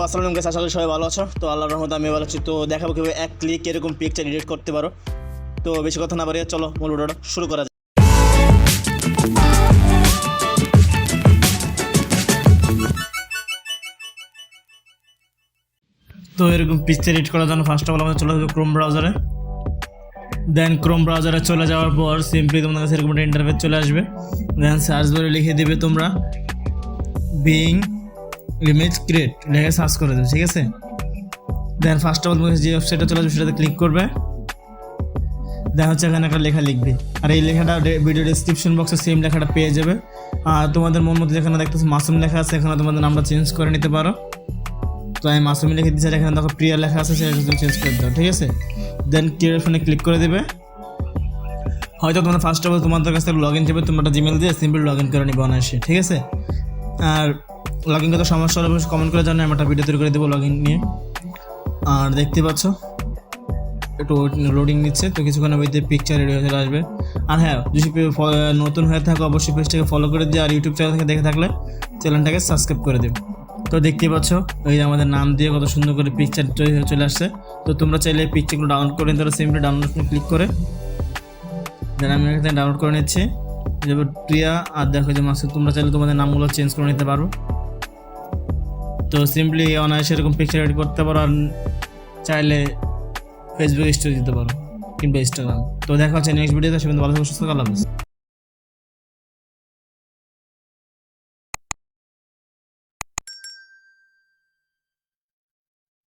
আসসালামু আলাইকুম, আশা করি সবাই ভালো আছো। তো আল্লাহর রহমতে আমি ভালো আছি। তো দেখাবো কীভাবে এক ক্লিক এরকম পিকচার এডিট করতে পারো। তো বেশি কথা না বাড়িয়ে চলো মূল ভিডিওটা শুরু করা যায়। তো এরকম পিকচার এডিট করার জন্য ফার্স্ট অফ অল আমাদের চলে যাবে ক্রোম ব্রাউজারে। দেন ক্রোম ব্রাউজারে চলে যাওয়ার পর সিম্পলি তোমাদের কাছে এরকম একটা ইন্টারফেস চলে আসবে। দেন সার্চ বারে লিখে দেবে তোমরা বিং ইমেজ ক্রিয়েট লিখে সার্চ করে দেবে, ঠিক আছে। দেন ফার্স্ট অফ অল তোমাকে যে ওয়েবসাইটে চলে আসবে সেটাতে ক্লিক করবে। দেন হচ্ছে এখানে একটা লেখা লিখবে, আর এই লেখাটা ভিডিও ডিসক্রিপশন বক্সে সেম লেখাটা পেয়ে যাবে। আর তোমাদের মন মতো যেখানে দেখতেছো মাসুম লেখা আছে এখানে তোমাদের নামটা চেঞ্জ করে নিতে পারো। তো আমি মাসুমি লিখে দিচ্ছি, এখানে দেখো প্রিয়া লেখা আছে সেটা চেঞ্জ করে দাও, ঠিক আছে। দেন ক্রিয়েট ফোনে ক্লিক করে দেবে। হয়তো তোমরা ফার্স্ট অফ অল তোমাদের কাছ থেকে লগ ইন যাবে, তোমরা জিমেল দিয়ে সিম্পল লগ ইন করে নিবে অনায়াসে, ঠিক আছে। আর লগ ইন করতে সমস্যা হলে কমেন্ট করে জানাই, আমি একটা ভিডিও তৈরি করে দেবো লগ ইন নিয়ে। আর দেখতে পাচ্ছ একটু লোডিং নিচ্ছে, তো কিছুক্ষণের মধ্যে পিকচার রেডি হয়ে চলে আসবে। আর হ্যাঁ, যদি নতুন হয়ে থাকো অবশ্যই পেজটাকে ফলো করে দিও, আর ইউটিউব চ্যানেল থেকে দেখে থাকলে চ্যানেলটাকে সাবস্ক্রাইব করে দিও। তো দেখতেই পাচ্ছ ওই যে আমাদের নাম দিয়ে কত সুন্দর করে পিকচার চলে আসছে। তো তোমরা চাইলে এই পিকচারগুলো ডাউনলোড করে নিতে পারো, সিম্পলি ডাউনলোড ক্লিক করে। দেন আমি এখানে ডাউনলোড করে নিচ্ছি যেমন প্রিয়া, আর দেখো যে মাসুদ। তোমরা চাইলে তোমাদের নামগুলো চেঞ্জ করে নিতে পারো। তো সিম্পলি অনায়াসে এরকম পিকচার এডিট করতে পারো, আর চাইলে ফেসবুক স্টোরি দিতে পারো কিংবা ইনস্টাগ্রাম। তো দেখা হচ্ছে নেক্সট ভিডিওতে, সেখানে ভালো থাকো, সুস্থ থাকো, আল্লাহ হাফেজ।